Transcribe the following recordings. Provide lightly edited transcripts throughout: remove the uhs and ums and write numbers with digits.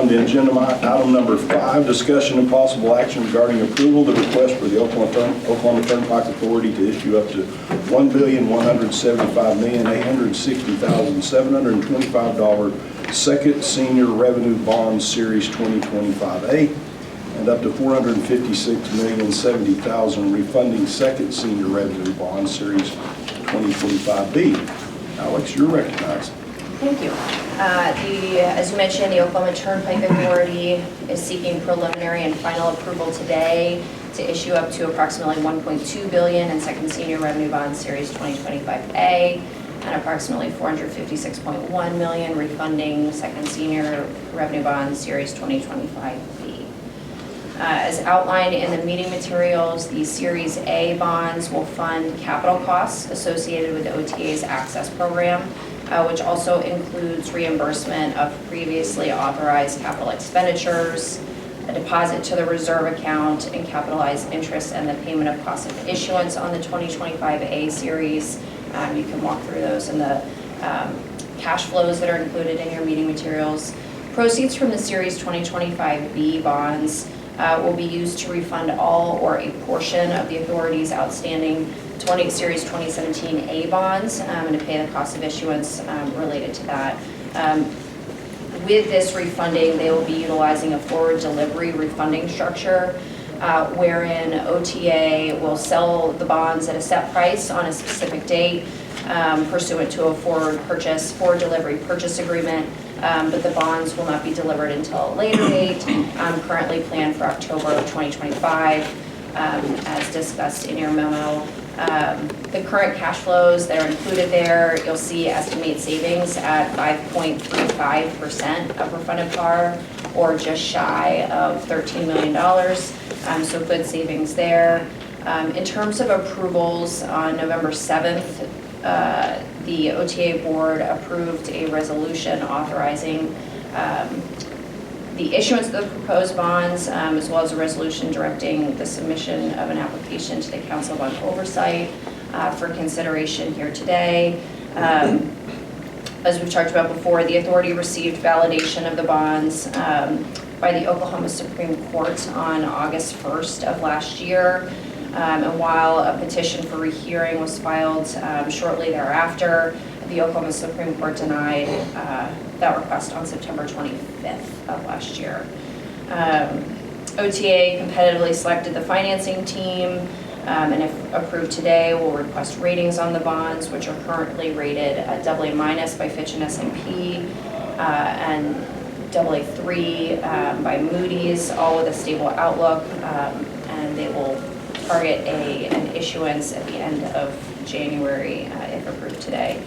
on to agenda item number 5, discussion and possible action regarding approval of the request for the Oklahoma Turnpike Authority to issue up to $1,175,860,725 second senior revenue bond series 2025A and up to $456,070,000 refunding second senior revenue bond series 2025B. Alex, you're recognized. Thank you. As you mentioned, the Oklahoma Turnpike Authority is seeking preliminary and final approval today to issue up to approximately $1.2 billion in second senior revenue bond series 2025A and approximately $456.1 million refunding second senior revenue bond series 2025B. As outlined in the meeting materials, the Series A bonds will fund capital costs associated with the OTA's Access Program, which also includes reimbursement of previously authorized capital expenditures, a deposit to the reserve account, and capitalized interest and the payment of cost of issuance on the 2025A series. You can walk through those in the cash flows that are included in your meeting materials. Proceeds from the Series 2025B bonds will be used to refund all or a portion of the authority's outstanding Series 2017 A bonds and to pay the cost of issuance related to that. With this refunding, they will be utilizing a forward delivery refunding structure wherein OTA will sell the bonds at a set price on a specific date pursuant to a forward delivery purchase agreement, but the bonds will not be delivered until a later date, currently planned for October of 2025, as discussed in your memo. The current cash flows that are included there, you'll see estimate savings at 5.35% of refunded par, or just shy of $13 million, so good savings there. In terms of approvals, on November 7th, the OTA board approved a resolution authorizing the issuance of the proposed bonds, as well as a resolution directing the submission of an application to the Council on Oversight for consideration here today. As we've talked about before, the authority received validation of the bonds by the Oklahoma Supreme Court on August 1st of last year. And while a petition for rehearing was filed shortly thereafter, the Oklahoma Supreme Court denied that request on September 25th of last year. OTA competitively selected the financing team, and if approved today, will request ratings on the bonds, which are currently rated at AA- by Fitch and S&P, and AA3 by Moody's, all with a stable outlook, and they will target an issuance at the end of January if approved today.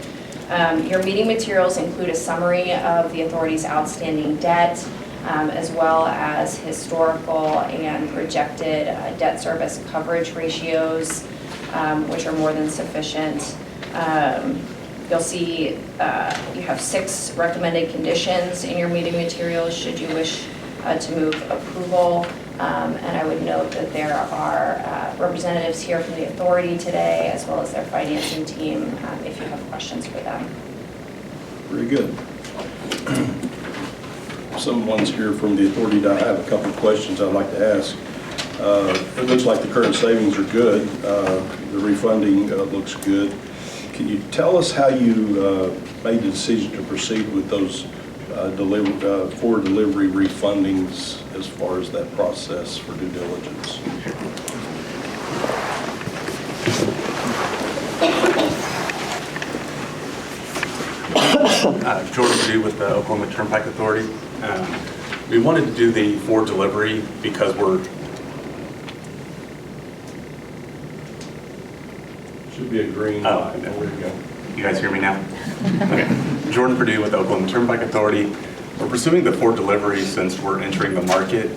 Your meeting materials include a summary of the authority's outstanding debt, as well as historical and projected debt service coverage ratios, which are more than sufficient. You'll see you have 6 recommended conditions in your meeting materials should you wish to move approval. And I would note that there are representatives here from the authority today, as well as their financing team, if you have questions for them. Very good. Someone's here from the authority. I have a couple of questions I'd like to ask. It looks like the current savings are good. The refunding looks good. Can you tell us how you made the decision to proceed with those forward delivery refundings as far as that process for due diligence? Jordan Purdue with the Oklahoma Turnpike Authority. We wanted to do the forward delivery because Should be a green light. There we go. You guys hear me now? Okay. Jordan Purdue with the Oklahoma Turnpike Authority. We're pursuing the forward delivery since we're entering the market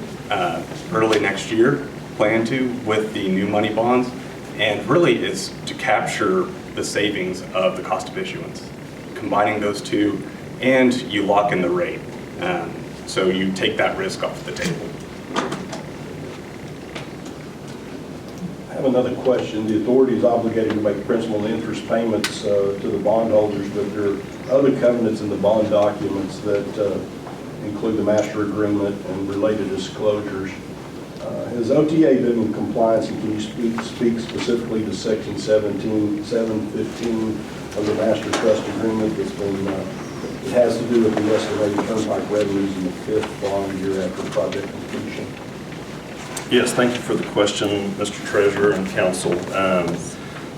early next year, plan to, with the new money bonds, and really it's to capture the savings of the cost of issuance. Combining those two, and you lock in the rate. So you take that risk off the table. I have another question. The authority is obligated to make principal and interest payments to the bondholders, but there are other covenants in the bond documents that include the master agreement and related disclosures. Has OTA been in compliance, and can you speak specifically to section 715 of the master trust agreement that's been, it has to do with the estimated turnpike revenues in the 5th bond year after project completion? Yes, thank you for the question, Mr. Treasurer and Council.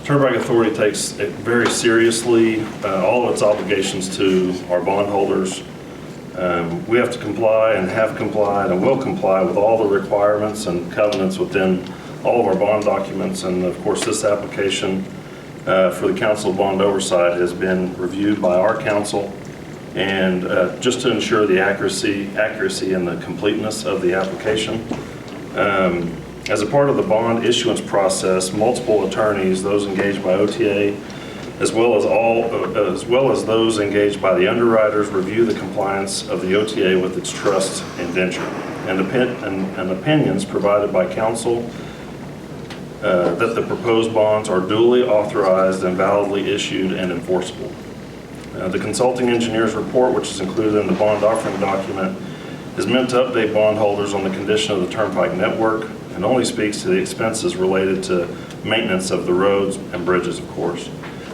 Turnpike Authority takes it very seriously, all of its obligations to our bondholders. We have to comply and have complied and will comply with all the requirements and covenants within all of our bond documents. And of course, this application for the Council of Bond Oversight has been reviewed by our council. And just to ensure the accuracy and the completeness of the application, as a part of the bond issuance process, multiple attorneys, those engaged by OTA, as well as those engaged by the underwriters, review the compliance of the OTA with its trust indenture and opinions provided by counsel that the proposed bonds are duly authorized and validly issued and enforceable. The consulting engineer's report, which is included in the bond offering document, is meant to update bondholders on the condition of the Turnpike network and only speaks to the expenses related to maintenance of the roads and bridges, of course.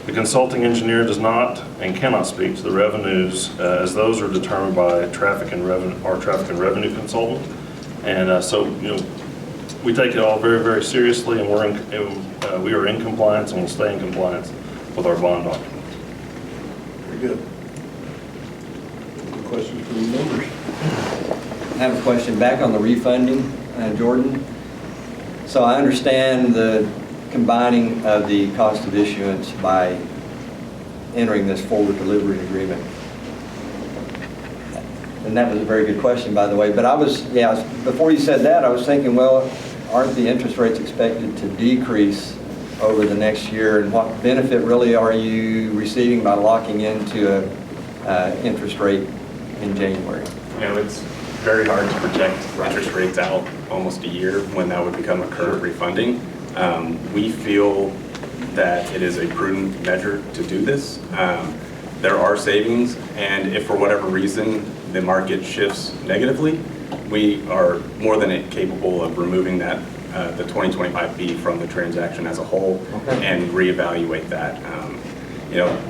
The consulting engineer does not and cannot speak to the revenues as those are determined by our traffic and revenue consultant. And so, we take it all very, very seriously, and we are in compliance and will stay in compliance with our bond documents. Very good. Any questions from the members? I have a question back on the refunding, Jordan. So I understand the combining of the cost of issuance by entering this forward delivery agreement. And that was a very good question, by the way. But before you said that, I was thinking, well, aren't the interest rates expected to decrease over the next year? And what benefit really are you receiving by locking into a interest rate in January? It's very hard to project interest rates out almost a year when that would become a current refunding. We feel that it is a prudent measure to do this. There are savings, and if for whatever reason the market shifts negatively, we are more than capable of removing that the 2025B from the transaction as a whole and reevaluate that.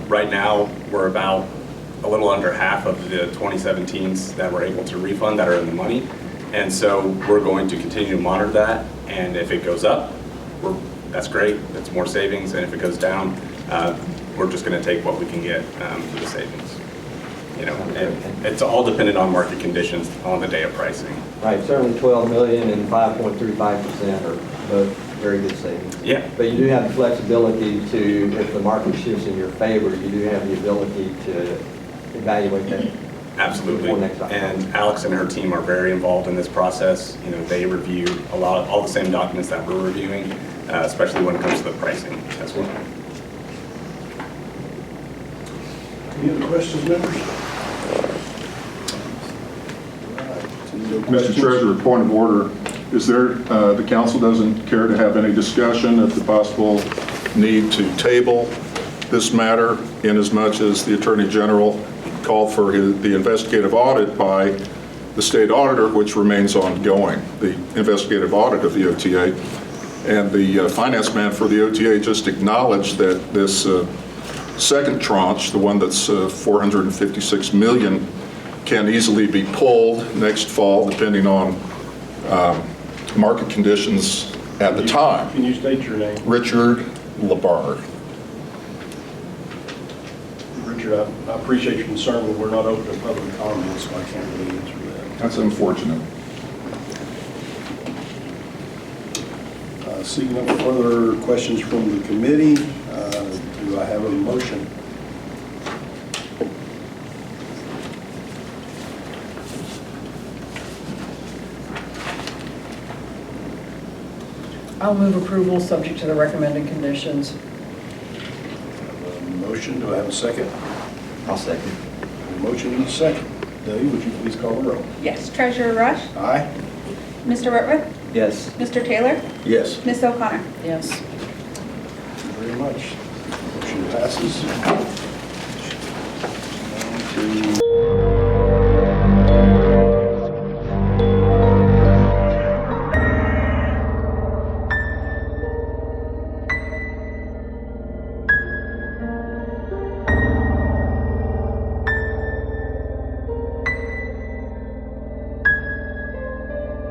Right now we're about a little under half of the 2017s that we're able to refund that are in the money, and so we're going to continue to monitor that. And if it goes up, that's great. That's more savings, and if it goes down, we're just going to take what we can get for the savings. And it's all dependent on market conditions on the day of pricing. Right, certainly 12 million and 5.35% are both very good savings. Yeah. But you do have the flexibility to, if the market shifts in your favor, you do have the ability to evaluate that. Absolutely. And Alex and her team are very involved in this process. They review all the same documents that we're reviewing, especially when it comes to the pricing as well. Any other questions, members? Mr. Treasurer, point of order. Is there, the council doesn't care to have any discussion of the possible need to table this matter in as much as the Attorney General called for the investigative audit by the state auditor, which remains ongoing, the investigative audit of the OTA. And the finance man for the OTA just acknowledged that this second tranche, the one that's 456 million, can easily be pulled next fall, depending on market conditions at the time. Can you state your name? Richard Labard. Richard, I appreciate your concern, but we're not open to public comment, so I can't really answer that. That's unfortunate. Seeing no further questions from the committee, do I have a motion? I'll move approval subject to the recommended conditions. Motion, do I have a second? I'll second. A motion and a second. Debbie, would you please call the roll? Yes. Treasurer Rush? Aye. Mr. Whitworth? Yes. Mr. Taylor? Yes. Ms. O'Connor? Yes. Thank you very much. Motion passes.